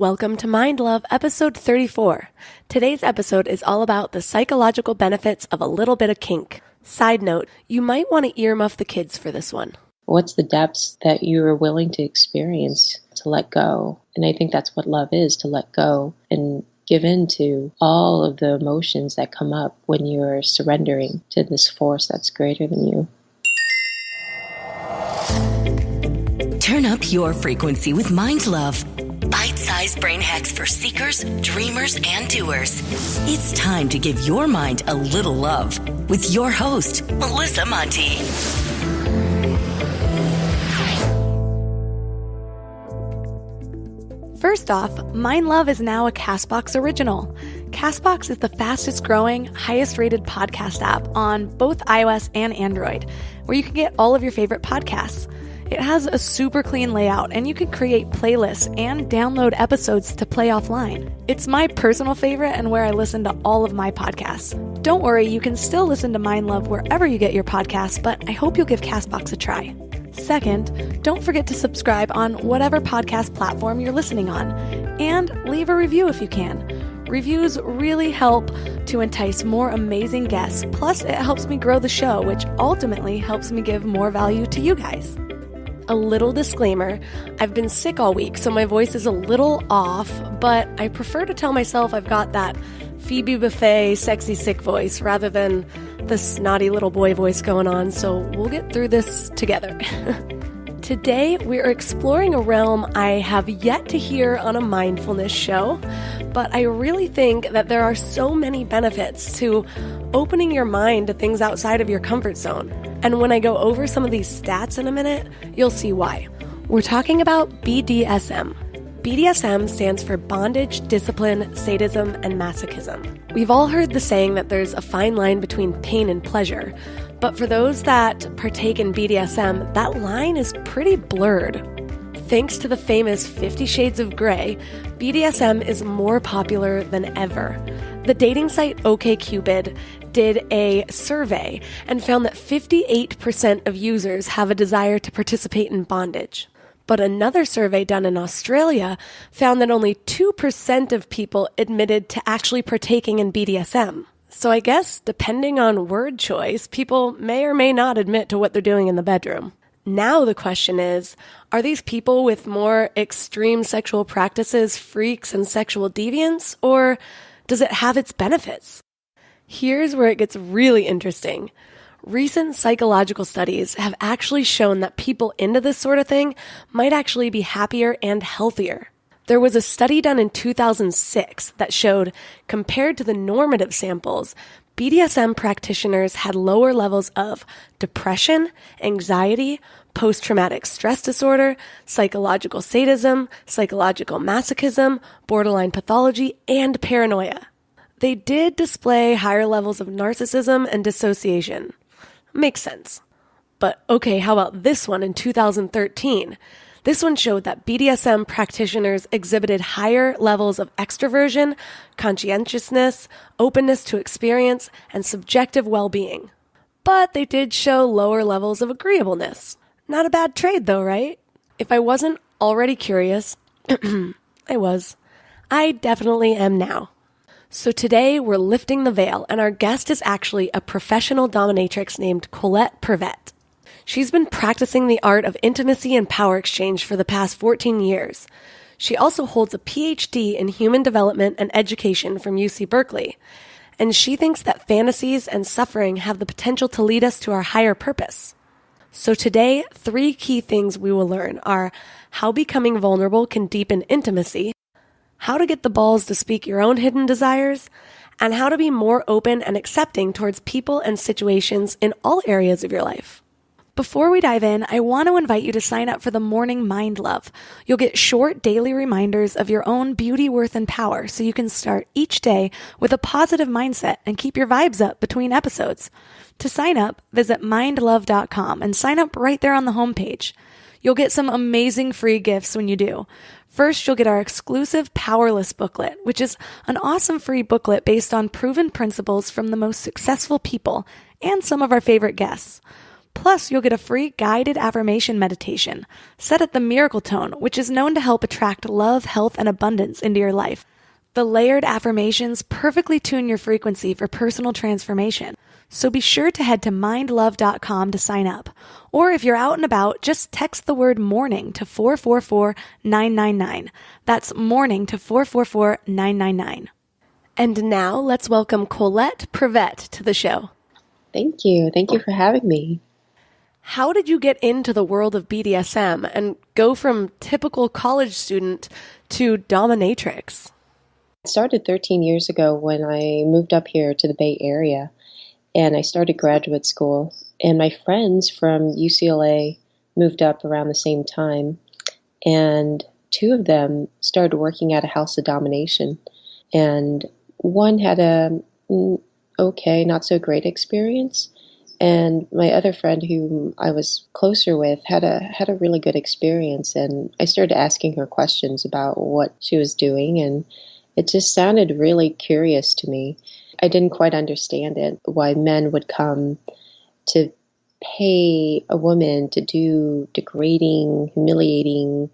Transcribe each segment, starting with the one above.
Welcome to Mind Love, episode 34. Today's episode is all about the psychological benefits of a little bit of kink. Side note, you might want to earmuff the kids for this one. What's the depths that you are willing to experience to let go? And I think that's what love is, to let go and give in to all of the emotions that come up when you're surrendering to this force that's greater than you. Turn up your frequency with Mind Love. Bite-sized brain hacks for seekers, dreamers, and doers. It's time to give your mind a little love with your host, Melissa Monti. First off, Mind Love is now a CastBox original. CastBox is the fastest growing, highest rated podcast app on both iOS and Android, where you can get all of your favorite podcasts. It has a super clean layout, and you can create playlists and download episodes to play offline. It's my personal favorite and where I listen to all of my podcasts. Don't worry, you can still listen to Mind Love wherever you get your podcasts, but I hope you'll give CastBox a try. Second, don't forget to subscribe on whatever podcast platform you're listening on, and leave a review if you can. Reviews really help to entice more amazing guests, plus it helps me grow the show, which ultimately helps me give more value to you guys. A little disclaimer, I've been sick all week, so my voice is a little off, but I prefer to tell myself I've got that Phoebe Buffay sexy sick voice rather than the snotty little boy voice going on, so we'll get through this together. Today, we're exploring a realm I have yet to hear on a mindfulness show, but I really think that there are so many benefits to opening your mind to things outside of your comfort zone. And when I go over some of these stats in a minute, you'll see why. We're talking about BDSM. BDSM stands for bondage, discipline, sadism, and masochism. We've all heard the saying that there's a fine line between pain and pleasure, but for those that partake in BDSM, that line is pretty blurred. Thanks to the famous 50 Shades of Grey, BDSM is more popular than ever. The dating site OkCupid did a survey and found that 58% of users have a desire to participate in bondage. But another survey done in Australia found that only 2% of people admitted to actually partaking in BDSM. So I guess, depending on word choice, people may or may not admit to what they're doing in the bedroom. Now the question is, are these people with more extreme sexual practices freaks and sexual deviants, or does it have its benefits? Here's where it gets really interesting. Recent psychological studies have actually shown that people into this sort of thing might actually be happier and healthier. There was a study done in 2006 that showed, compared to the normative samples, BDSM practitioners had lower levels of depression, anxiety, post-traumatic stress disorder, psychological sadism, psychological masochism, borderline pathology, and paranoia. They did display higher levels of narcissism and dissociation. Makes sense. But okay, how about this one in 2013? This one showed that BDSM practitioners exhibited higher levels of extroversion, conscientiousness, openness to experience, and subjective well-being. But they did show lower levels of agreeableness. Not a bad trade though, right? If I wasn't already curious, I was. I definitely am now. So today we're lifting the veil, and our guest is actually a professional dominatrix named Collette Pervette. She's been practicing the art of intimacy and power exchange for the past 14 years. She also holds a PhD in human development and education from UC Berkeley, and she thinks that fantasies and suffering have the potential to lead us to our higher purpose. So today, 3 key things we will learn are how becoming vulnerable can deepen intimacy, how to get the balls to speak your own hidden desires, and how to be more open and accepting towards people and situations in all areas of your life. Before we dive in, I want to invite you to sign up for the Morning Mind Love. You'll get short daily reminders of your own beauty, worth, and power so you can start each day with a positive mindset and keep your vibes up between episodes. To sign up, visit mindlove.com and sign up right there on the homepage. You'll get some amazing free gifts when you do. First, you'll get our exclusive Powerless booklet, which is an awesome free booklet based on proven principles from the most successful people and some of our favorite guests. Plus, you'll get a free guided affirmation meditation set at the miracle tone, which is known to help attract love, health, and abundance into your life. The layered affirmations perfectly tune your frequency for personal transformation. So be sure to head to mindlove.com to sign up. Or if you're out and about, just text the word morning to 444-999. That's morning to 444-999. And now let's welcome Collette Pervette to the show. Thank you. Thank you for having me. How did you get into the world of BDSM and go from typical college student to dominatrix? It started 13 years ago when I moved up here to the Bay Area, and I started graduate school. And my friends from UCLA moved up around the same time, and two of them started working at a house of domination. And one had a okay, not so great experience, and my other friend, whom I was closer with, had a really good experience. And I started asking her questions about what she was doing, and it just sounded really curious to me. I didn't quite understand it, why men would come to pay a woman to do degrading, humiliating,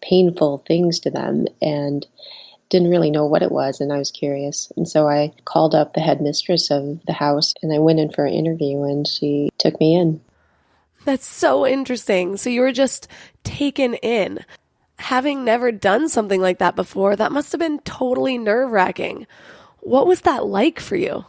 painful things to them, and didn't really know what it was, and I was curious. And so I called up the headmistress of the house, and I went in for an interview, and she took me in. That's so interesting. So you were just taken in. Having never done something like that before, that must have been totally nerve-wracking. What was that like for you?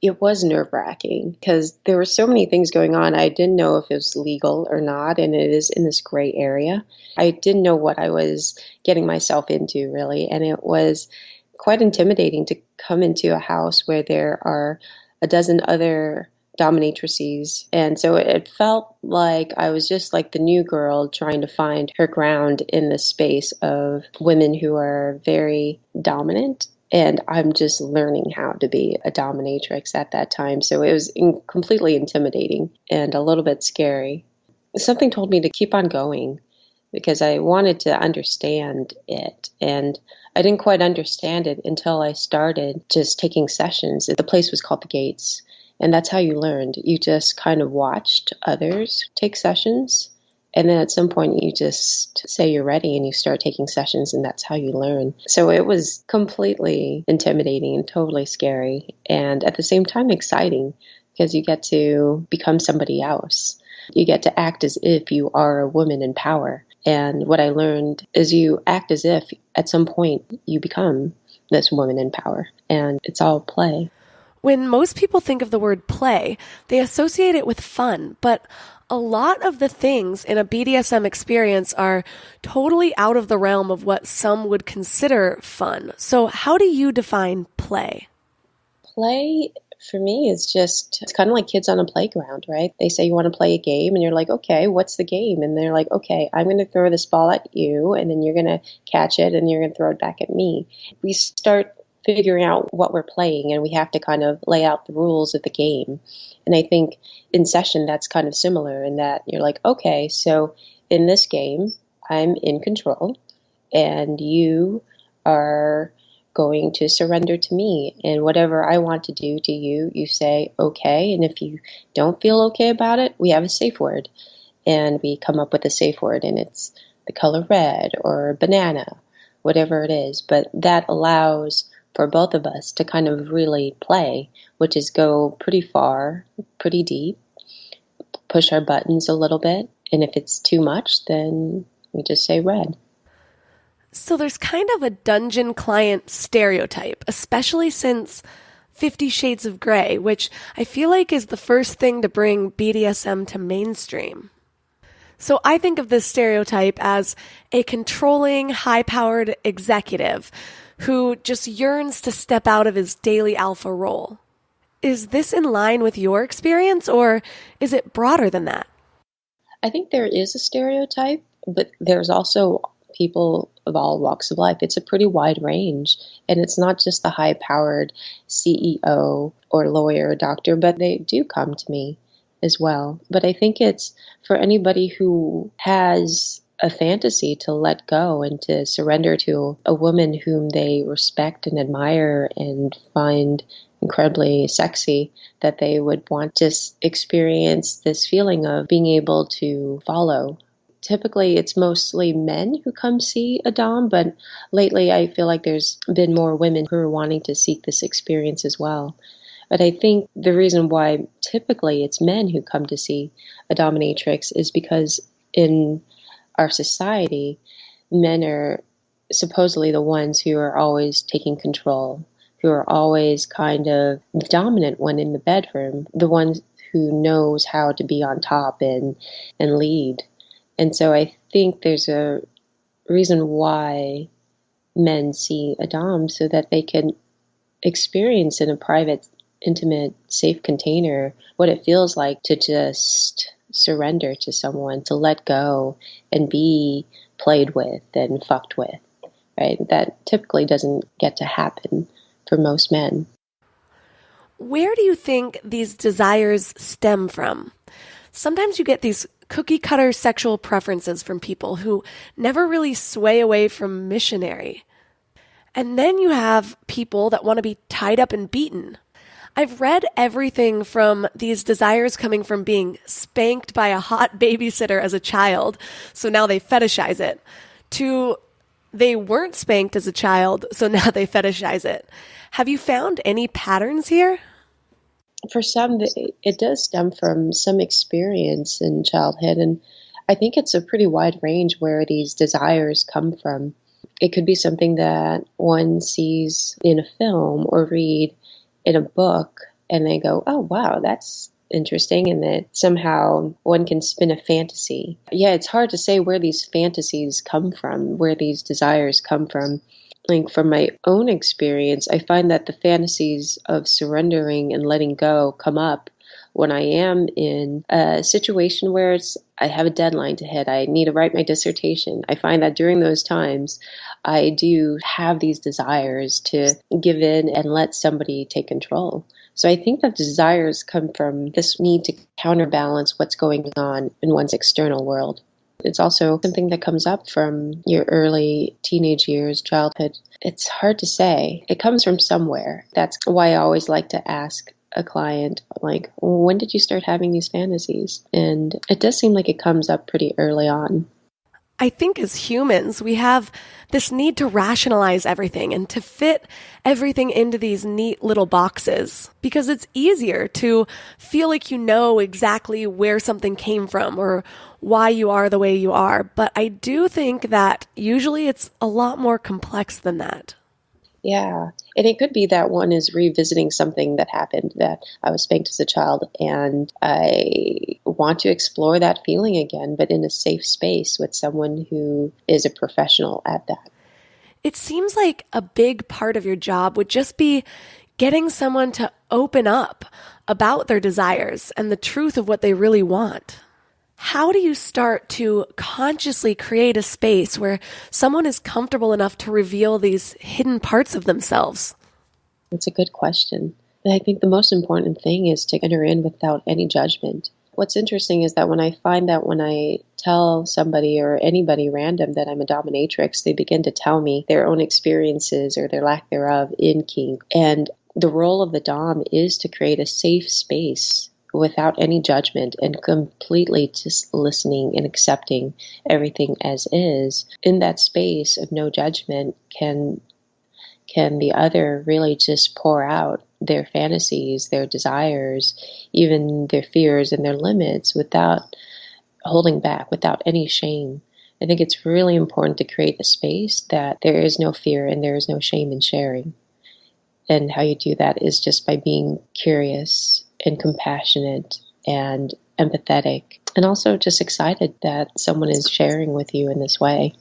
It was nerve-wracking because there were so many things going on. I didn't know if it was legal or not, and it is in this gray area. I didn't know what I was getting myself into, really, and it was quite intimidating to come into a house where there are a dozen other dominatrices. And so it felt like I was just like the new girl trying to find her ground in the space of women who are very dominant. And I'm just learning how to be a dominatrix at that time. So it was completely intimidating and a little bit scary. Something told me to keep on going because I wanted to understand it. And I didn't quite understand it until I started just taking sessions. The place was called The Gates. And that's how you learned. You just kind of watched others take sessions. And then at some point you just say you're ready and you start taking sessions, and that's how you learn. So it was completely intimidating and totally scary, and at the same time exciting because you get to become somebody else. You get to act as if you are a woman in power. And what I learned is you act as if at some point you become this woman in power, and it's all play. When most people think of the word play, they associate it with fun, but a lot of the things in a BDSM experience are totally out of the realm of what some would consider fun. So how do you define play? Play, for me, is just, it's kind of like kids on a playground, right? They say you want to play a game, and you're like, okay, what's the game? And they're like, okay, I'm going to throw this ball at you, and then you're going to catch it, and you're going to throw it back at me. We start figuring out what we're playing, and we have to kind of lay out the rules of the game. And I think in session that's kind of similar in that you're like, okay, so in this game I'm in control and you are going to surrender to me, and whatever I want to do to you, you say okay, and if you don't feel okay about it, we have a safe word, and we come up with a safe word, and it's the color red or banana, whatever it is. But that allows for both of us to kind of really play, which is go pretty far, pretty deep, push our buttons a little bit, and if it's too much, then we just say red. So there's kind of a dungeon client stereotype, especially since 50 Shades of Grey, which I feel like is the first thing to bring BDSM to mainstream. So I think of this stereotype as a controlling, high-powered executive who just yearns to step out of his daily alpha role. Is this in line with your experience, or is it broader than that? I think there is a stereotype, but there's also people of all walks of life. It's a pretty wide range, and it's not just the high-powered CEO or lawyer or doctor, but they do come to me as well. But I think it's for anybody who has a fantasy to let go and to surrender to a woman whom they respect and admire and find incredibly sexy, that they would want to experience this feeling of being able to follow. Typically, it's mostly men who come see a dom, but lately I feel like there's been more women who are wanting to seek this experience as well. But I think the reason why typically it's men who come to see a dominatrix is because in our society, men are supposedly the ones who are always taking control, who are always kind of the dominant one in the bedroom, the one who knows how to be on top and lead. And so I think there's a reason why men see a dom, so that they can experience in a private, intimate, safe container what it feels like to just surrender to someone, to let go and be played with and fucked with, right? That typically doesn't get to happen for most men. Where do you think these desires stem from? Sometimes you get these cookie cutter sexual preferences from people who never really sway away from missionary. And then you have people that want to be tied up and beaten. I've read everything from these desires coming from being spanked by a hot babysitter as a child, so now they fetishize it, to they weren't spanked as a child, so now they fetishize it. Have you found any patterns here? For some, it does stem from some experience in childhood, and I think it's a pretty wide range where these desires come from. It could be something that one sees in a film or read in a book, and they go, oh, wow, that's interesting, and that somehow one can spin a fantasy. Yeah, it's hard to say where these fantasies come from, where these desires come from. Like from my own experience, I find that the fantasies of surrendering and letting go come up when I am in a situation where I have a deadline to hit. I need to write my dissertation. I find that during those times, I do have these desires to give in and let somebody take control. So I think that desires come from this need to counterbalance what's going on in one's external world. It's also something that comes up from your early teenage years, childhood. It's hard to say. It comes from somewhere. That's why I always like to ask a client, like, when did you start having these fantasies? And it does seem like it comes up pretty early on. I think as humans, we have this need to rationalize everything and to fit everything into these neat little boxes, because it's easier to feel like you know exactly where something came from or why you are the way you are. But I do think that usually it's a lot more complex than that. Yeah. And it could be that one is revisiting something that happened, that I was spanked as a child, and I want to explore that feeling again, but in a safe space with someone who is a professional at that. It seems like a big part of your job would just be getting someone to open up about their desires and the truth of what they really want. How do you start to consciously create a space where someone is comfortable enough to reveal these hidden parts of themselves? That's a good question. And I think the most important thing is to enter in without any judgment. What's interesting is that when I tell somebody or anybody random that I'm a dominatrix, they begin to tell me their own experiences or their lack thereof in kink. And the role of the dom is to create a safe space without any judgment and completely just listening and accepting everything as is. In that space of no judgment, can the other really just pour out their fantasies, their desires, even their fears and their limits without holding back, without any shame. I think it's really important to create a space that there is no fear and there is no shame in sharing. And how you do that is just by being curious and compassionate and empathetic, and also just excited that someone is sharing with you in this way.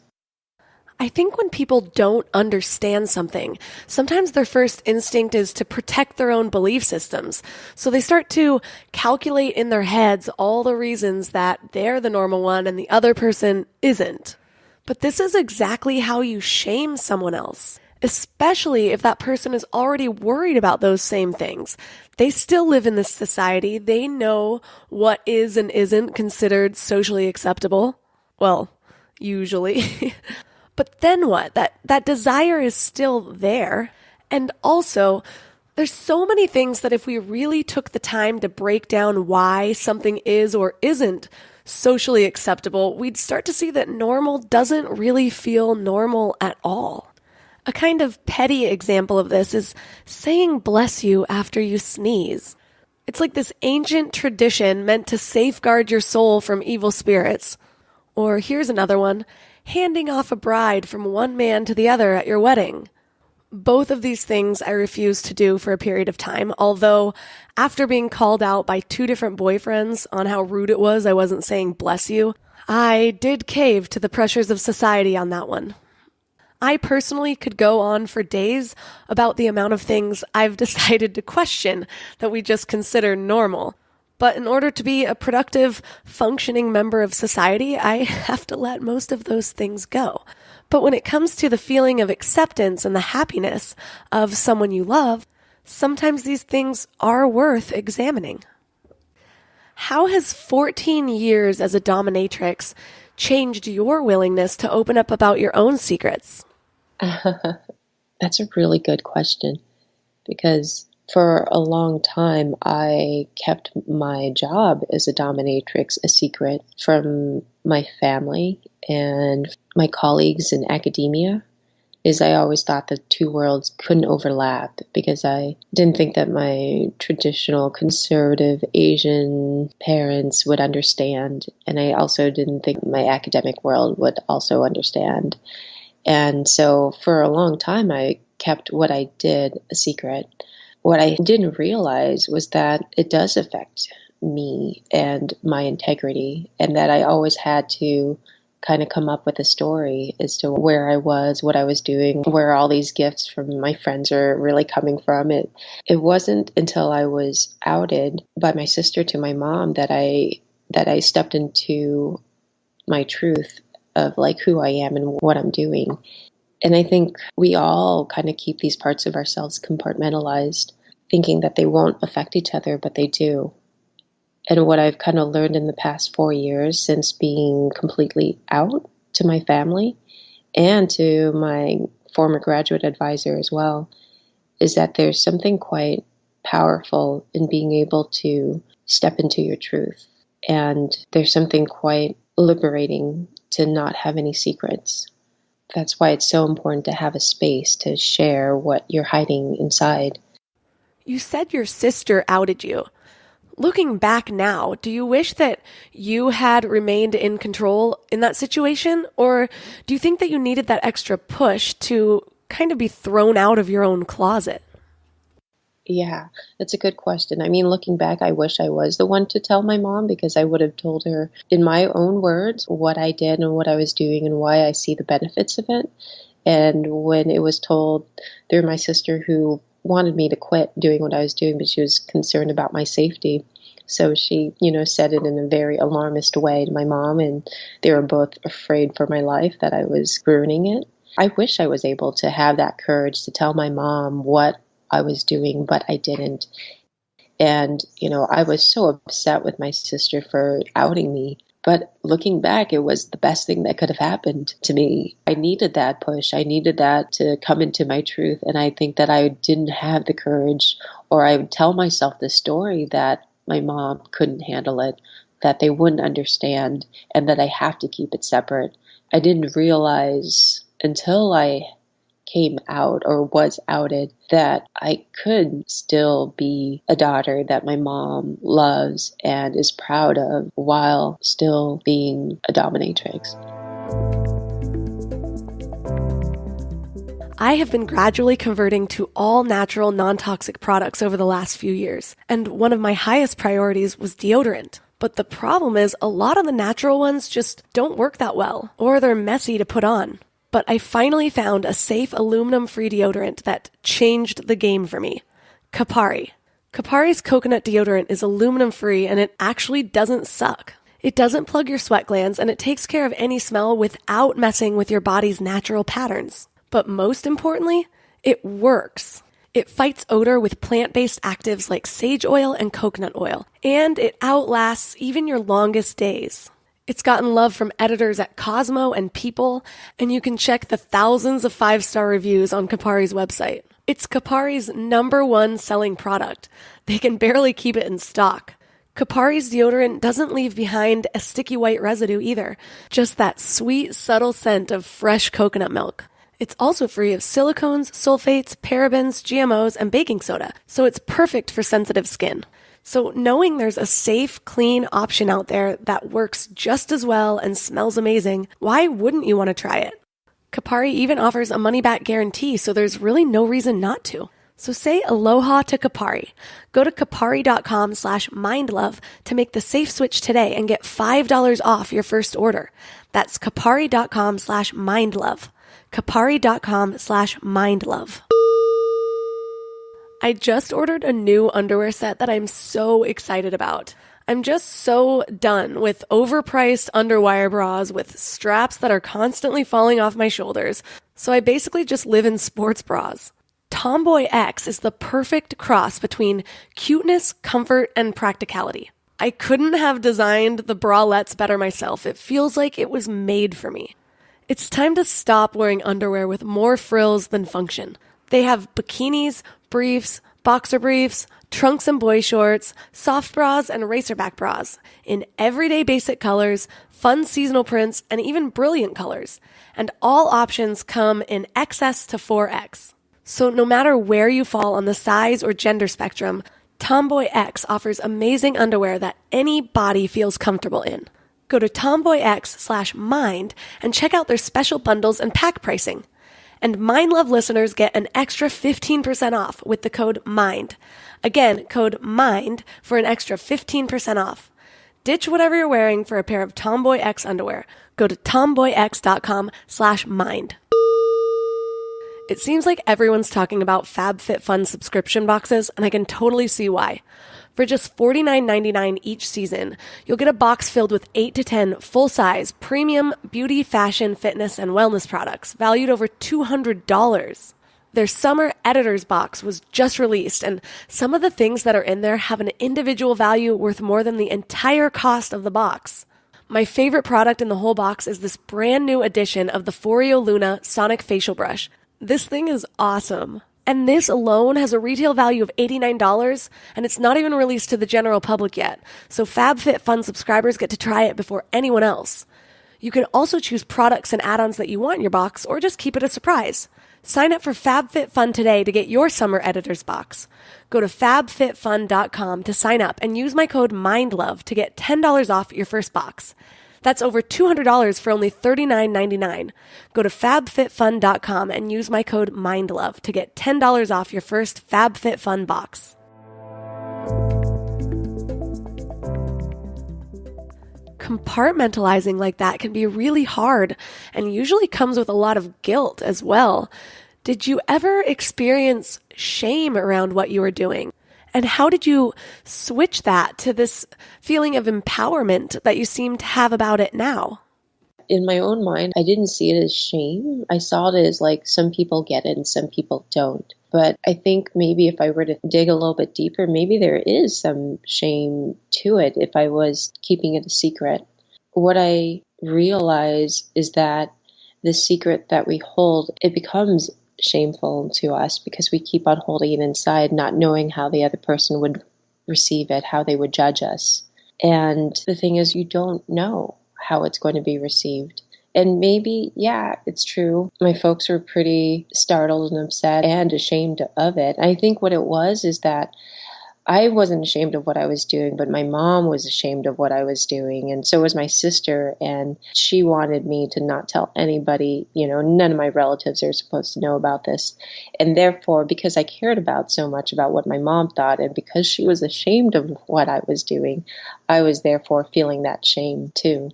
I think when people don't understand something, sometimes their first instinct is to protect their own belief systems. So they start to calculate in their heads all the reasons that they're the normal one and the other person isn't. But this is exactly how you shame someone else, especially if that person is already worried about those same things. They still live in this society. They know what is and isn't considered socially acceptable. Well, usually. But then what? That desire is still there. And also, there's so many things that if we really took the time to break down why something is or isn't socially acceptable, we'd start to see that normal doesn't really feel normal at all. A kind of petty example of this is saying bless you after you sneeze. It's like this ancient tradition meant to safeguard your soul from evil spirits. Or here's another one, handing off a bride from one man to the other at your wedding. Both of these things I refused to do for a period of time, although after being called out by 2 different boyfriends on how rude it was I wasn't saying bless you, I did cave to the pressures of society on that one. I personally could go on for days about the amount of things I've decided to question that we just consider normal. But in order to be a productive, functioning member of society, I have to let most of those things go. But when it comes to the feeling of acceptance and the happiness of someone you love, sometimes these things are worth examining. How has 14 years as a dominatrix changed your willingness to open up about your own secrets? That's a really good question, because for a long time I kept my job as a dominatrix a secret from my family and my colleagues in academia, is I always thought the 2 worlds couldn't overlap, because I didn't think that my traditional conservative Asian parents would understand, and I also didn't think my academic world would also understand. And so for a long time I kept what I did a secret. What I didn't realize was that it does affect me and my integrity, and that I always had to kind of come up with a story as to where I was, what I was doing, where all these gifts from my friends are really coming from. It wasn't until I was outed by my sister to my mom that I stepped into my truth of like who I am and what I'm doing. And I think we all kind of keep these parts of ourselves compartmentalized, thinking that they won't affect each other, but they do. And what I've kind of learned in the past 4 years since being completely out to my family and to my former graduate advisor as well, is that there's something quite powerful in being able to step into your truth. And there's something quite liberating to not have any secrets. That's why it's so important to have a space to share what you're hiding inside. You said your sister outed you. Looking back now, do you wish that you had remained in control in that situation? Or do you think that you needed that extra push to kind of be thrown out of your own closet? Yeah, that's a good question. I mean, looking back, I wish I was the one to tell my mom, because I would have told her in my own words what I did and what I was doing and why I see the benefits of it. And when it was told through my sister, who wanted me to quit doing what I was doing, but she was concerned about my safety. So she, said it in a very alarmist way to my mom, and they were both afraid for my life that I was ruining it. I wish I was able to have that courage to tell my mom what I was doing, but I didn't. And, I was so upset with my sister for outing me. But looking back, it was the best thing that could have happened to me. I needed that push. I needed that to come into my truth. And I think that I didn't have the courage, or I would tell myself the story that my mom couldn't handle it, that they wouldn't understand, and that I have to keep it separate. I didn't realize until I came out or was outed that I could still be a daughter that my mom loves and is proud of while still being a dominatrix. I have been gradually converting to all natural, non-toxic products over the last few years, and one of my highest priorities was deodorant. But the problem is a lot of the natural ones just don't work that well, or they're messy to put on. But I finally found a safe aluminum-free deodorant that changed the game for me. Kapari. Kapari's coconut deodorant is aluminum-free, and it actually doesn't suck. It doesn't plug your sweat glands, and it takes care of any smell without messing with your body's natural patterns. But most importantly, it works. It fights odor with plant-based actives like sage oil and coconut oil, and it outlasts even your longest days. It's gotten love from editors at Cosmo and People, and you can check the thousands of 5-star reviews on Kapari's website. It's Kapari's #1 selling product. They can barely keep it in stock. Kapari's deodorant doesn't leave behind a sticky white residue either, just that sweet, subtle scent of fresh coconut milk. It's also free of silicones, sulfates, parabens, GMOs, and baking soda, so it's perfect for sensitive skin. So knowing there's a safe, clean option out there that works just as well and smells amazing, why wouldn't you want to try it? Kapari even offers a money-back guarantee, so there's really no reason not to. So say aloha to Kapari. Go to kapari.com/mindlove to make the safe switch today and get $5 off your first order. That's kapari.com/mindlove. kapari.com/mindlove. I just ordered a new underwear set that I'm so excited about. I'm just so done with overpriced underwire bras with straps that are constantly falling off my shoulders, so I basically just live in sports bras. Tomboy X is the perfect cross between cuteness, comfort, and practicality. I couldn't have designed the bralettes better myself. It feels like it was made for me. It's time to stop wearing underwear with more frills than function. They have bikinis, briefs, boxer briefs, trunks and boy shorts, soft bras, and racerback bras in everyday basic colors, fun seasonal prints, and even brilliant colors. And all options come in XS to 4X. So no matter where you fall on the size or gender spectrum, Tomboy X offers amazing underwear that any body feels comfortable in. Go to tomboyx/mind and check out their special bundles and pack pricing. And Mind Love listeners get an extra 15% off with the code MIND. Again, code MIND for an extra 15% off. Ditch whatever you're wearing for a pair of Tomboy X underwear. Go to tomboyx.com/mind. It seems like everyone's talking about FabFitFun subscription boxes, and I can totally see why. For just $49.99 each season, you'll get a box filled with 8 to 10 full-size, premium beauty, fashion, fitness, and wellness products valued over $200. Their summer editor's box was just released, and some of the things that are in there have an individual value worth more than the entire cost of the box. My favorite product in the whole box is this brand new edition of the Foreo Luna Sonic Facial Brush. This thing is awesome. And this alone has a retail value of $89, and it's not even released to the general public yet. So FabFitFun subscribers get to try it before anyone else. You can also choose products and add-ons that you want in your box, or just keep it a surprise. Sign up for FabFitFun today to get your summer editor's box. Go to fabfitfun.com to sign up and use my code MINDLOVE to get $10 off your first box. That's over $200 for only $39.99. Go to fabfitfun.com and use my code MINDLOVE to get $10 off your first FabFitFun box. Compartmentalizing like that can be really hard and usually comes with a lot of guilt as well. Did you ever experience shame around what you were doing? And how did you switch that to this feeling of empowerment that you seem to have about it now? In my own mind, I didn't see it as shame. I saw it as like some people get it and some people don't. But I think maybe if I were to dig a little bit deeper, maybe there is some shame to it if I was keeping it a secret. What I realize is that the secret that we hold, it becomes shameful to us because we keep on holding it inside, not knowing how the other person would receive it, how they would judge us. And the thing is, you don't know how it's going to be received. And maybe, yeah, it's true. My folks were pretty startled and upset and ashamed of it. I think what it was is that I wasn't ashamed of what I was doing, but my mom was ashamed of what I was doing. And so was my sister. And she wanted me to not tell anybody, none of my relatives are supposed to know about this. And therefore, because I cared about so much about what my mom thought, and because she was ashamed of what I was doing, I was therefore feeling that shame too.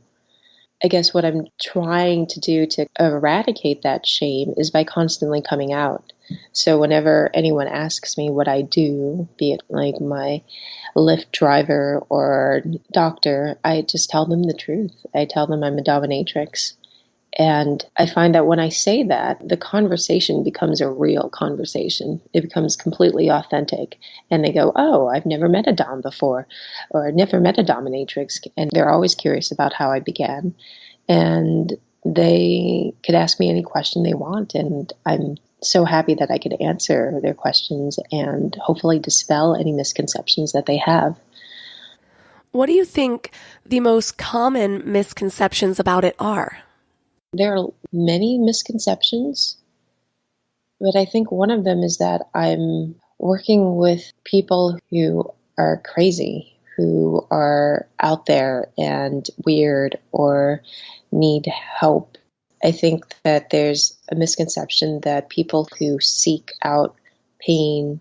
I guess what I'm trying to do to eradicate that shame is by constantly coming out. So whenever anyone asks me what I do, be it like my Lyft driver or doctor, I just tell them the truth. I tell them I'm a dominatrix. And I find that when I say that, the conversation becomes a real conversation. It becomes completely authentic. And they go, oh, I've never met a Dom before, or I've never met a dominatrix. And they're always curious about how I began. And they could ask me any question they want. And I'm so happy that I could answer their questions and hopefully dispel any misconceptions that they have. What do you think the most common misconceptions about it are? There are many misconceptions, but I think one of them is that I'm working with people who are crazy, who are out there and weird or need help. I think that there's a misconception that people who seek out pain,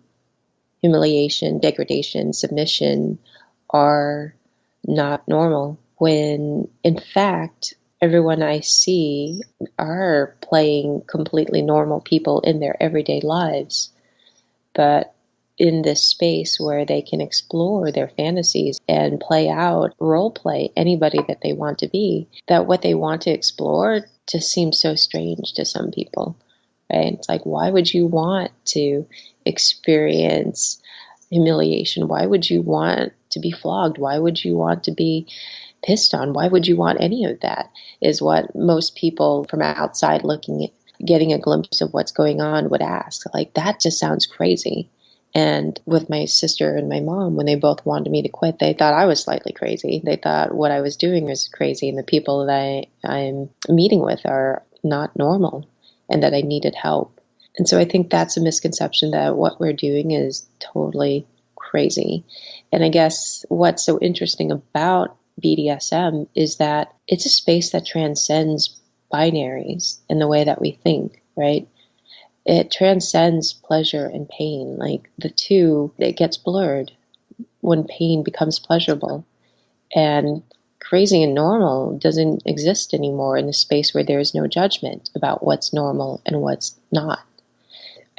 humiliation, degradation, submission are not normal, when in fact, everyone I see are playing completely normal people in their everyday lives, but in this space where they can explore their fantasies and play out, role play anybody that they want to be, that what they want to explore just seems so strange to some people, right? It's like, why would you want to experience humiliation? Why would you want to be flogged? Why would you want to be pissed on? Why would you want any of that? Is what most people from outside looking at, getting a glimpse of what's going on would ask. Like, that just sounds crazy. And with my sister and my mom, when they both wanted me to quit, they thought I was slightly crazy. They thought what I was doing was crazy, and the people that I'm meeting with are not normal, and that I needed help. And so I think that's a misconception, that what we're doing is totally crazy. And I guess what's so interesting about BDSM is that it's a space that transcends binaries in the way that we think, right? It transcends pleasure and pain. Like, the two, it gets blurred when pain becomes pleasurable. And crazy and normal doesn't exist anymore in a space where there is no judgment about what's normal and what's not.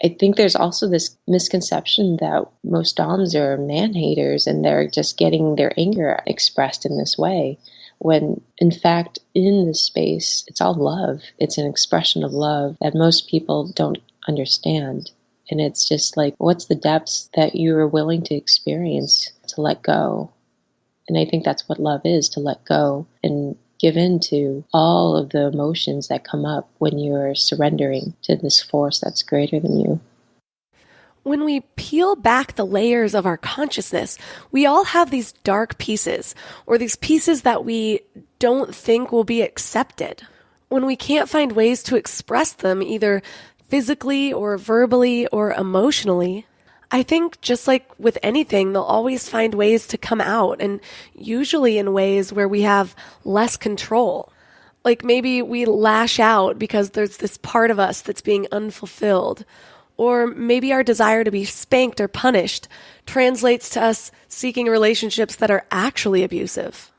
I think there's also this misconception that most doms are man-haters and they're just getting their anger expressed in this way, when in fact in this space it's all love. It's an expression of love that most people don't understand. And it's just like, what's the depths that you are willing to experience to let go? And I think that's what love is, to let go and give in to all of the emotions that come up when you're surrendering to this force that's greater than you. When we peel back the layers of our consciousness, we all have these dark pieces, or these pieces that we don't think will be accepted. When we can't find ways to express them, either physically or verbally or emotionally, I think just like with anything, they'll always find ways to come out, and usually in ways where we have less control. Like maybe we lash out because there's this part of us that's being unfulfilled. Or maybe our desire to be spanked or punished translates to us seeking relationships that are actually abusive.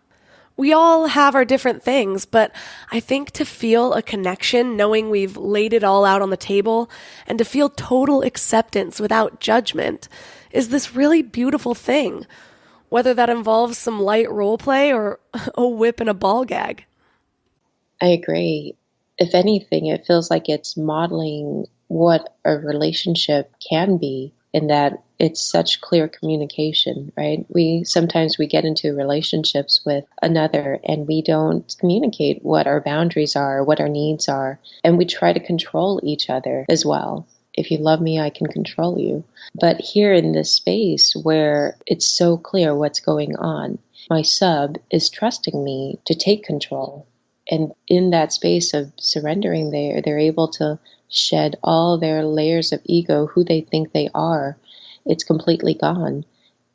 We all have our different things, but I think to feel a connection, knowing we've laid it all out on the table, and to feel total acceptance without judgment is this really beautiful thing, whether that involves some light role play or a whip and a ball gag. I agree. If anything, it feels like it's modeling what a relationship can be, in that it's such clear communication, right? Sometimes we get into relationships with another and we don't communicate what our boundaries are, what our needs are, and we try to control each other as well. If you love me, I can control you. But here in this space where it's so clear what's going on, my sub is trusting me to take control. And in that space of surrendering, they're able to shed all their layers of ego, who they think they are. It's completely gone.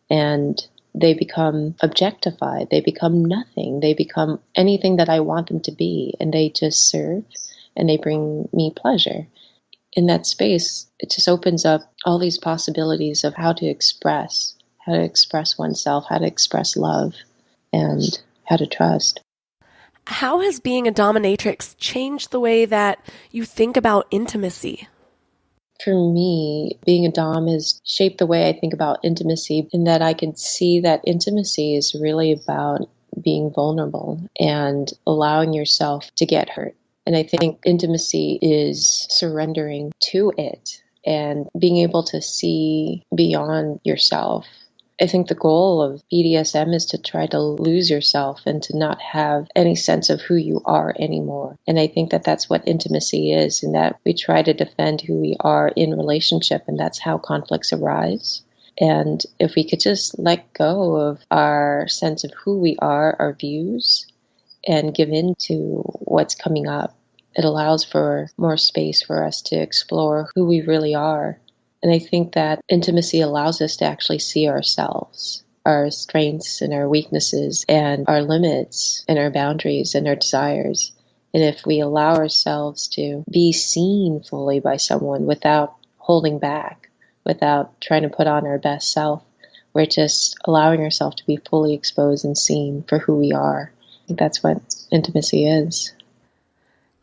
And they become objectified. They become nothing. They become anything that I want them to be. And they just serve and they bring me pleasure. In that space, it just opens up all these possibilities of how to express oneself, how to express love, and how to trust. How has being a dominatrix changed the way that you think about intimacy? For me, being a dom has shaped the way I think about intimacy, in that I can see that intimacy is really about being vulnerable and allowing yourself to get hurt. And I think intimacy is surrendering to it and being able to see beyond yourself. I think the goal of BDSM is to try to lose yourself and to not have any sense of who you are anymore. And I think that that's what intimacy is, in that we try to defend who we are in relationship, and that's how conflicts arise. And if we could just let go of our sense of who we are, our views, and give in to what's coming up, it allows for more space for us to explore who we really are. And I think that intimacy allows us to actually see ourselves, our strengths and our weaknesses and our limits and our boundaries and our desires. And if we allow ourselves to be seen fully by someone without holding back, without trying to put on our best self, we're just allowing ourselves to be fully exposed and seen for who we are. I think that's what intimacy is.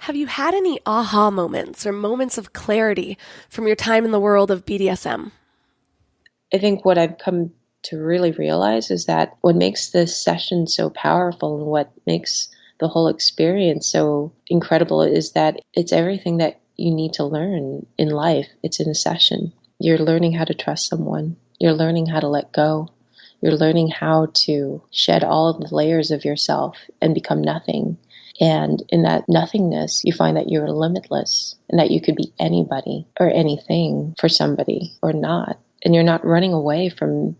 Have you had any aha moments or moments of clarity from your time in the world of BDSM? I think what I've come to really realize is that what makes this session so powerful and what makes the whole experience so incredible is that it's everything that you need to learn in life. It's in a session. You're learning how to trust someone. You're learning how to let go. You're learning how to shed all of the layers of yourself and become nothing. And in that nothingness, you find that you're limitless and that you could be anybody or anything for somebody or not. And you're not running away from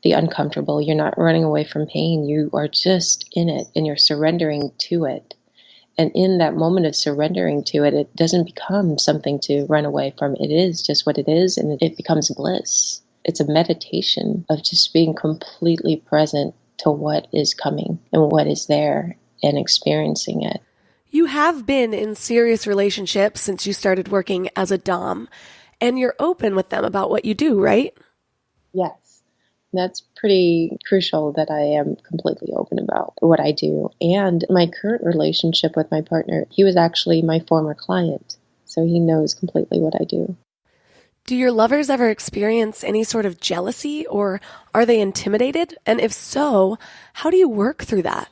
the uncomfortable. You're not running away from pain. You are just in it and you're surrendering to it. And in that moment of surrendering to it, it doesn't become something to run away from. It is just what it is, and it becomes bliss. It's a meditation of just being completely present to what is coming and what is there, and experiencing it. You have been in serious relationships since you started working as a dom, and you're open with them about what you do, right? Yes. That's pretty crucial that I am completely open about what I do. And my current relationship with my partner, he was actually my former client, so he knows completely what I do. Do your lovers ever experience any sort of jealousy, or are they intimidated? And if so, how do you work through that?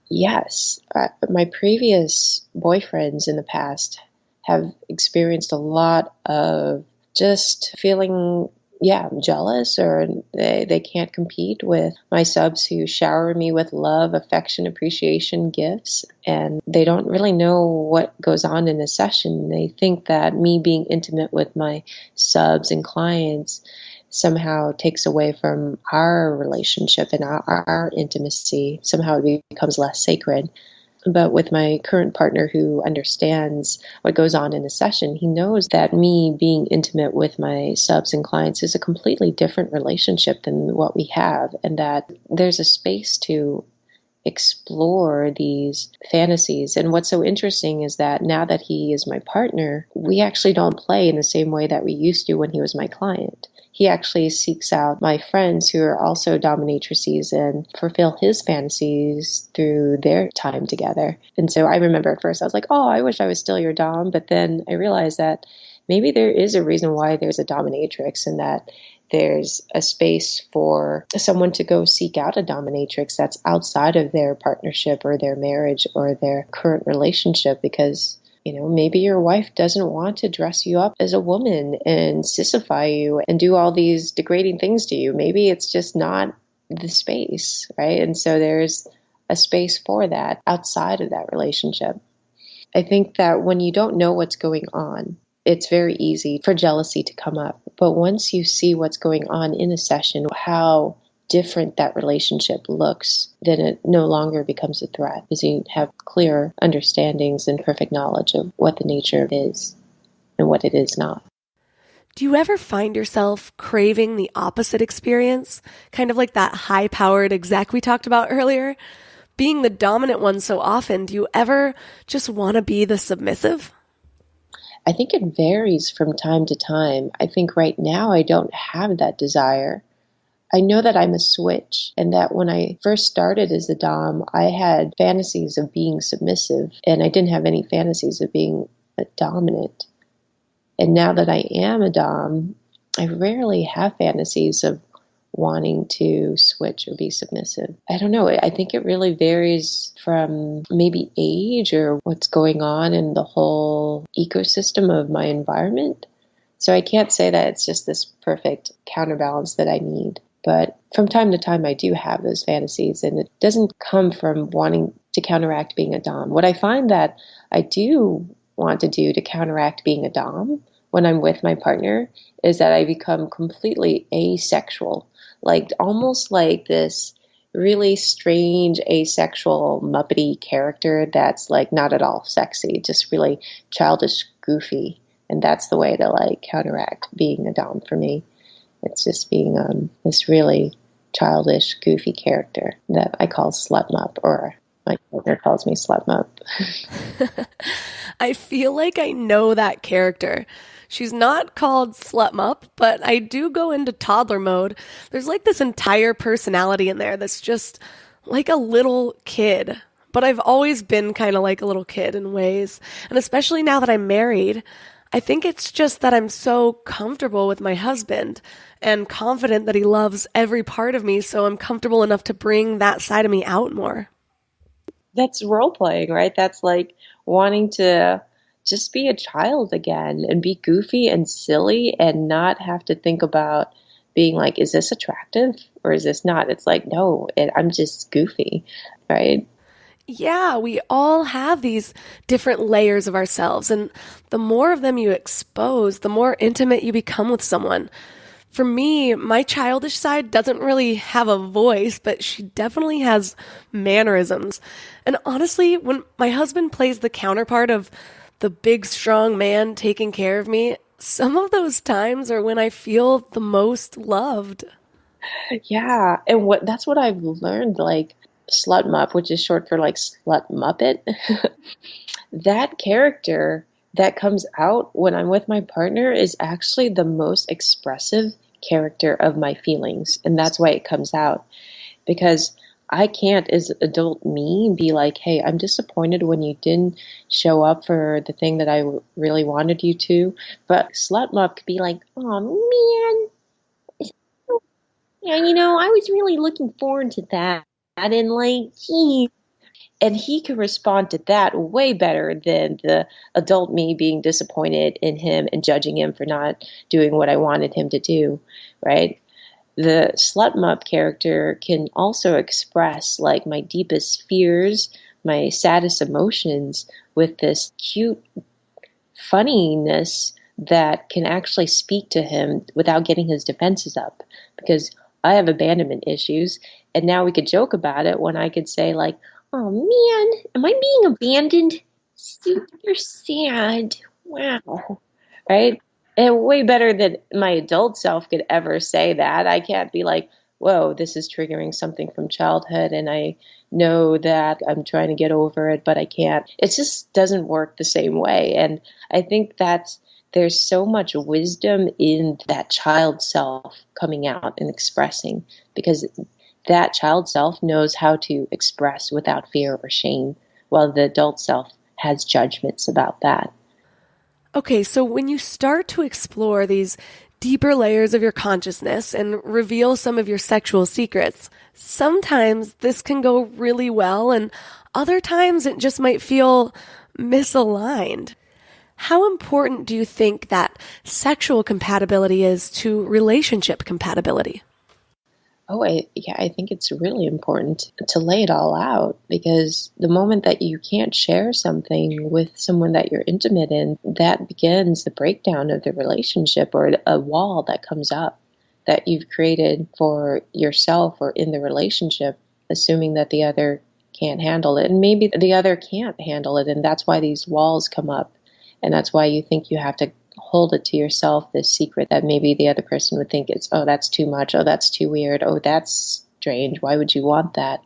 Yes. My previous boyfriends in the past have experienced a lot of just feeling, jealous, or they can't compete with my subs who shower me with love, affection, appreciation, gifts, and they don't really know what goes on in a session. They think that me being intimate with my subs and clients somehow takes away from our relationship and our intimacy. Somehow it becomes less sacred. But with my current partner who understands what goes on in a session, he knows that me being intimate with my subs and clients is a completely different relationship than what we have, and that there's a space to explore these fantasies. And what's so interesting is that now that he is my partner, we actually don't play in the same way that we used to when he was my client. He actually seeks out my friends who are also dominatrices and fulfill his fantasies through their time together. And so I remember at first I was like, oh, I wish I was still your dom. But then I realized that maybe there is a reason why there's a dominatrix, and that there's a space for someone to go seek out a dominatrix that's outside of their partnership or their marriage or their current relationship, because maybe your wife doesn't want to dress you up as a woman and sissify you and do all these degrading things to you. Maybe it's just not the space, right? And so there's a space for that outside of that relationship. I think that when you don't know what's going on, it's very easy for jealousy to come up. But once you see what's going on in a session, how different that relationship looks, then it no longer becomes a threat, because you have clear understandings and perfect knowledge of what the nature is and what it is not. Do you ever find yourself craving the opposite experience? Kind of like that high-powered exec we talked about earlier? Being the dominant one so often, do you ever just want to be the submissive? I think it varies from time to time. I think right now I don't have that desire. I know that I'm a switch, and that when I first started as a dom, I had fantasies of being submissive, and I didn't have any fantasies of being a dominant. And now that I am a dom, I rarely have fantasies of wanting to switch or be submissive. I don't know. I think it really varies from maybe age or what's going on in the whole ecosystem of my environment. So I can't say that it's just this perfect counterbalance that I need. But from time to time, I do have those fantasies, and it doesn't come from wanting to counteract being a dom. What I find that I do want to do to counteract being a dom when I'm with my partner is that I become completely asexual, like almost like this really strange asexual muppety character that's like not at all sexy, just really childish, goofy. And that's the way to like counteract being a dom for me. It's just being this really childish, goofy character that I call slut mup, or my partner calls me slut mup. I feel like I know that character. She's not called slut mup, but I do go into toddler mode. There's like this entire personality in there that's just like a little kid. But I've always been kind of like a little kid in ways. And especially now that I'm married, I think it's just that I'm so comfortable with my husband and confident that he loves every part of me, so I'm comfortable enough to bring that side of me out more. That's role playing, right? That's like wanting to just be a child again and be goofy and silly and not have to think about being like, is this attractive or is this not? It's like, no, I'm just goofy, right? Yeah, we all have these different layers of ourselves, and the more of them you expose, the more intimate you become with someone. For me, my childish side doesn't really have a voice, but she definitely has mannerisms. And honestly, when my husband plays the counterpart of the big, strong man taking care of me, some of those times are when I feel the most loved. Yeah, and that's what I've learned, like slut mup, which is short for like slut muppet. That character that comes out when I'm with my partner is actually the most expressive character of my feelings, and that's why it comes out, because I can't, as adult me, be like, hey, I'm disappointed when you didn't show up for the thing that I really wanted you to. But slut mup could be like, oh man, yeah, I was really looking forward to that. And like, and he can respond to that way better than the adult me being disappointed in him and judging him for not doing what I wanted him to do, right? The slut mup character can also express like my deepest fears, my saddest emotions with this cute funniness that can actually speak to him without getting his defenses up, because I have abandonment issues, and now we could joke about it when I could say like, oh man, am I being abandoned? Super sad. Wow. Right? And way better than my adult self could ever say that. I can't be like, whoa, this is triggering something from childhood, and I know that I'm trying to get over it, but I can't. It just doesn't work the same way. And I think there's so much wisdom in that child self coming out and expressing, because that child self knows how to express without fear or shame, while the adult self has judgments about that. Okay, so when you start to explore these deeper layers of your consciousness and reveal some of your sexual secrets, sometimes this can go really well, and other times it just might feel misaligned. How important do you think that sexual compatibility is to relationship compatibility? I think it's really important to lay it all out, because the moment that you can't share something with someone that you're intimate in, that begins the breakdown of the relationship, or a wall that comes up that you've created for yourself or in the relationship, assuming that the other can't handle it. And maybe the other can't handle it, and that's why these walls come up. And that's why you think you have to hold it to yourself, this secret that maybe the other person would think it's, oh, that's too much, oh, that's too weird, oh, that's strange, why would you want that?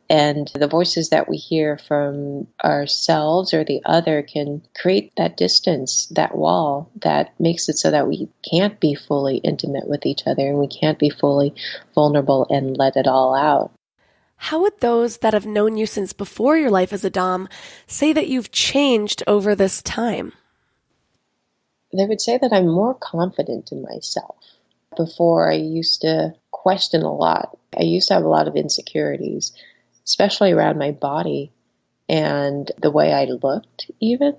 And the voices that we hear from ourselves or the other can create that distance, that wall that makes it so that we can't be fully intimate with each other, and we can't be fully vulnerable and let it all out. How would those that have known you since before your life as a dom say that you've changed over this time? They would say that I'm more confident in myself. Before, I used to question a lot. I used to have a lot of insecurities, especially around my body and the way I looked even.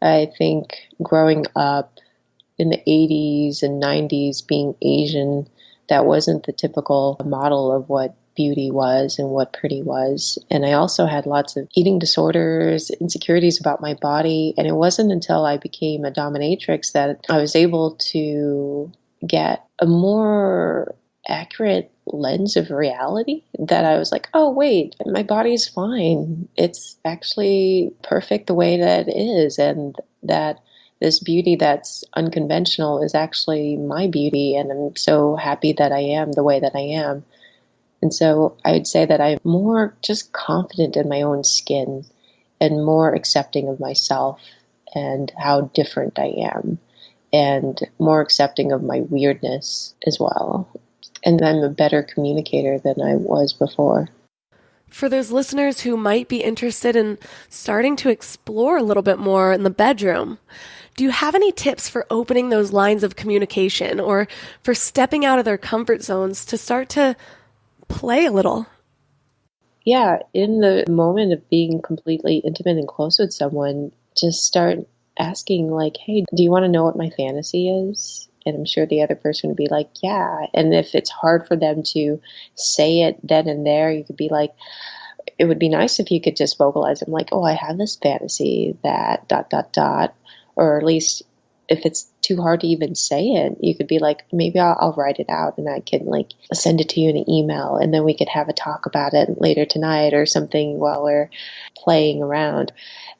I think growing up in the 80s and 90s, being Asian, that wasn't the typical model of what beauty was and what pretty was. And I also had lots of eating disorders, insecurities about my body. And it wasn't until I became a dominatrix that I was able to get a more accurate lens of reality, that I was like, oh, wait, my body's fine. It's actually perfect the way that it is. And that this beauty that's unconventional is actually my beauty. And I'm so happy that I am the way that I am. And so I would say that I'm more just confident in my own skin and more accepting of myself and how different I am, and more accepting of my weirdness as well. And I'm a better communicator than I was before. For those listeners who might be interested in starting to explore a little bit more in the bedroom, do you have any tips for opening those lines of communication or for stepping out of their comfort zones to start to play a little? Yeah, in the moment of being completely intimate and close with someone, just start asking like, hey, do you want to know what my fantasy is? And I'm sure the other person would be like, yeah. And if it's hard for them to say it then and there, you could be like, it would be nice if you could just vocalize them like, oh, I have this fantasy that ... Or at least if it's too hard to even say it, you could be like, maybe I'll write it out and I can like send it to you in an email, and then we could have a talk about it later tonight or something while we're playing around.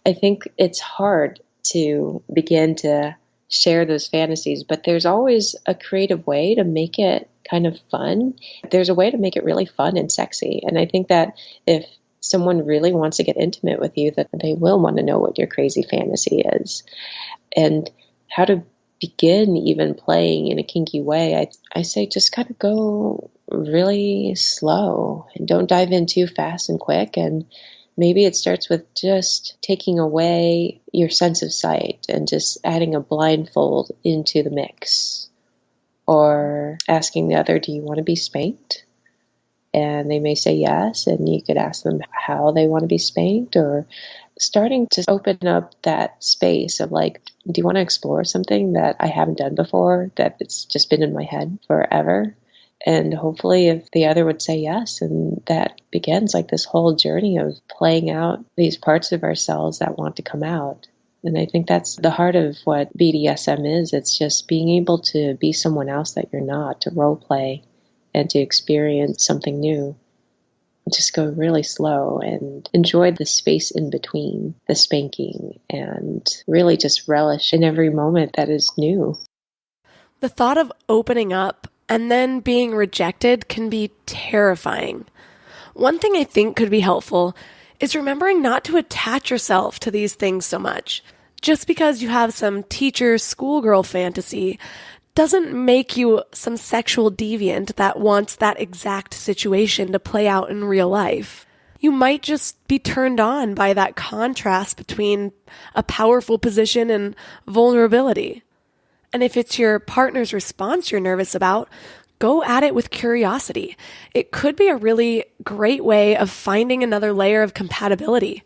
I think it's hard to begin to share those fantasies, but there's always a creative way to make it kind of fun. There's a way to make it really fun and sexy. And I think that if someone really wants to get intimate with you, that they will want to know what your crazy fantasy is and how to begin even playing in a kinky way. I say just kind of go really slow and don't dive in too fast and quick. And maybe it starts with just taking away your sense of sight and just adding a blindfold into the mix, or asking the other, do you want to be spanked? And they may say yes, and you could ask them how they want to be spanked, or starting to open up that space of like, do you want to explore something that I haven't done before, that it's just been in my head forever? And hopefully if the other would say yes, and that begins like this whole journey of playing out these parts of ourselves that want to come out. And I think that's the heart of what BDSM is. It's just being able to be someone else that you're not, to role play and to experience something new. Just go really slow and enjoy the space in between the spanking, and really just relish in every moment that is new. The thought of opening up and then being rejected can be terrifying. One thing I think could be helpful is remembering not to attach yourself to these things so much. Just because you have some teacher schoolgirl fantasy doesn't make you some sexual deviant that wants that exact situation to play out in real life. You might just be turned on by that contrast between a powerful position and vulnerability. And if it's your partner's response you're nervous about, go at it with curiosity. It could be a really great way of finding another layer of compatibility.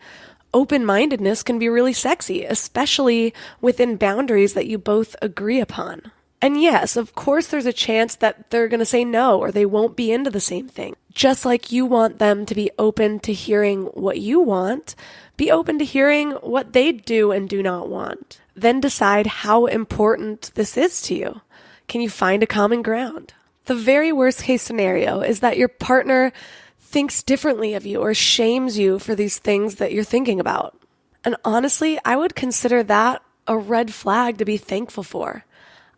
Open-mindedness can be really sexy, especially within boundaries that you both agree upon. And yes, of course there's a chance that they're going to say no, or they won't be into the same thing. Just like you want them to be open to hearing what you want, be open to hearing what they do and do not want. Then decide how important this is to you. Can you find a common ground? The very worst case scenario is that your partner thinks differently of you or shames you for these things that you're thinking about. And honestly, I would consider that a red flag to be thankful for.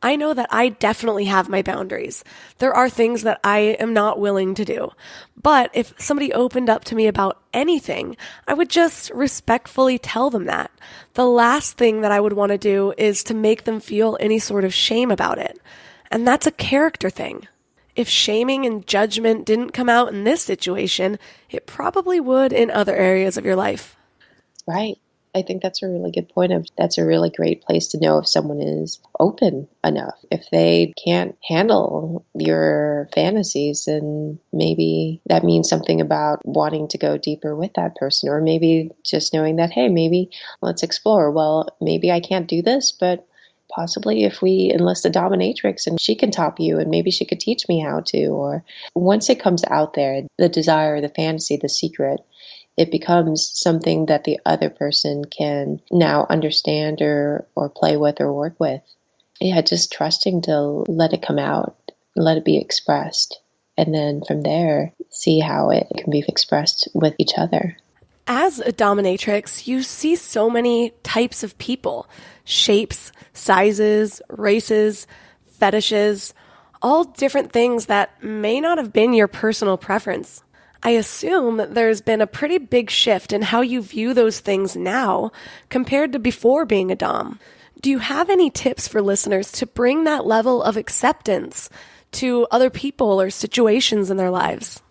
I know that I definitely have my boundaries. There are things that I am not willing to do. But if somebody opened up to me about anything, I would just respectfully tell them that. The last thing that I would want to do is to make them feel any sort of shame about it. And that's a character thing. If shaming and judgment didn't come out in this situation, it probably would in other areas of your life. Right. I think that's a really good point. That's a really great place to know if someone is open enough. If they can't handle your fantasies, then maybe that means something about wanting to go deeper with that person, or maybe just knowing that, hey, maybe let's explore. Well, maybe I can't do this, but possibly if we enlist a dominatrix and she can top you and maybe she could teach me how to. Or once it comes out there, the desire, the fantasy, the secret, it becomes something that the other person can now understand or play with or work with. Yeah, just trusting to let it come out, let it be expressed. And then from there, see how it can be expressed with each other. As a dominatrix, you see so many types of people, shapes, sizes, races, fetishes, all different things that may not have been your personal preference. I assume that there's been a pretty big shift in how you view those things now compared to before being a dom. Do you have any tips for listeners to bring that level of acceptance to other people or situations in their lives?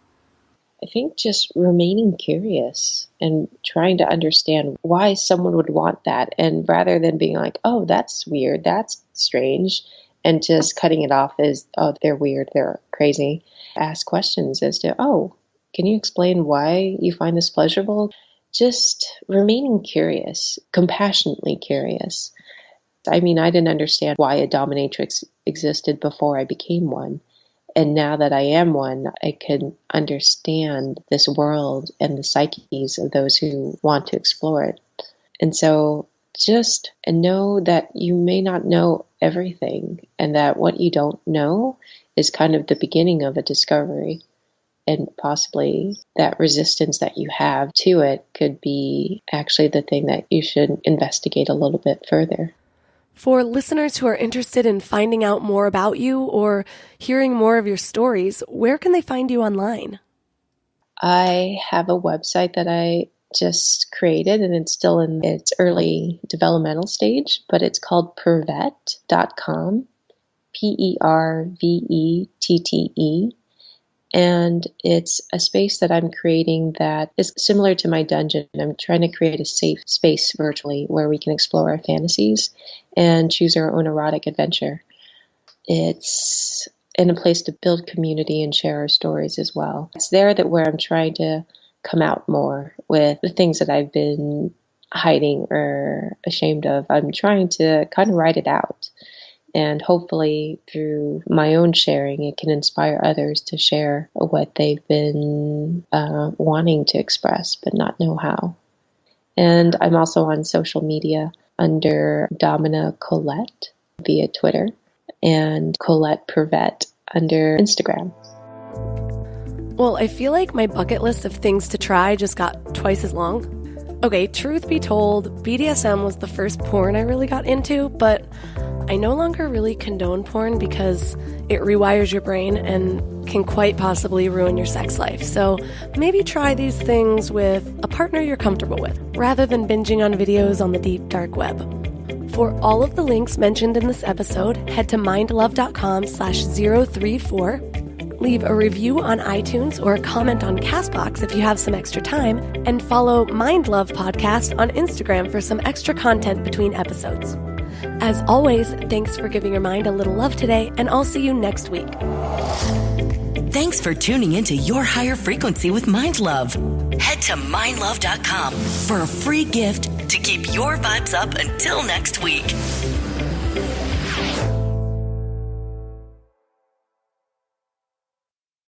I think just remaining curious and trying to understand why someone would want that. And rather than being like, oh, that's weird, that's strange, and just cutting it off as, oh, they're weird, they're crazy. Ask questions as to, oh, can you explain why you find this pleasurable? Just remaining curious, compassionately curious. I mean, I didn't understand why a dominatrix existed before I became one. And now that I am one, I can understand this world and the psyches of those who want to explore it. And so just know that you may not know everything, and that what you don't know is kind of the beginning of a discovery. And possibly that resistance that you have to it could be actually the thing that you should investigate a little bit further. For listeners who are interested in finding out more about you or hearing more of your stories, where can they find you online? I have a website that I just created, and it's still in its early developmental stage, but it's called pervette.com, Pervette. And it's a space that I'm creating that is similar to my dungeon. I'm trying to create a safe space virtually where we can explore our fantasies and choose our own erotic adventure. It's in a place to build community and share our stories as well. It's there that where I'm trying to come out more with the things that I've been hiding or ashamed of. I'm trying to kind of write it out. And hopefully through my own sharing, it can inspire others to share what they've been wanting to express, but not know how. And I'm also on social media under Domina Collette via Twitter and Collette Pervette under Instagram. Well, I feel like my bucket list of things to try just got twice as long. Okay, truth be told, BDSM was the first porn I really got into, but I no longer really condone porn because it rewires your brain and can quite possibly ruin your sex life. So maybe try these things with a partner you're comfortable with, rather than binging on videos on the deep, dark web. For all of the links mentioned in this episode, head to mindlove.com/034. Leave a review on iTunes or a comment on CastBox if you have some extra time, and follow Mind Love Podcast on Instagram for some extra content between episodes. As always, thanks for giving your mind a little love today, and I'll see you next week. Thanks for tuning into Your Higher Frequency with Mind Love. Head to mindlove.com for a free gift to keep your vibes up until next week.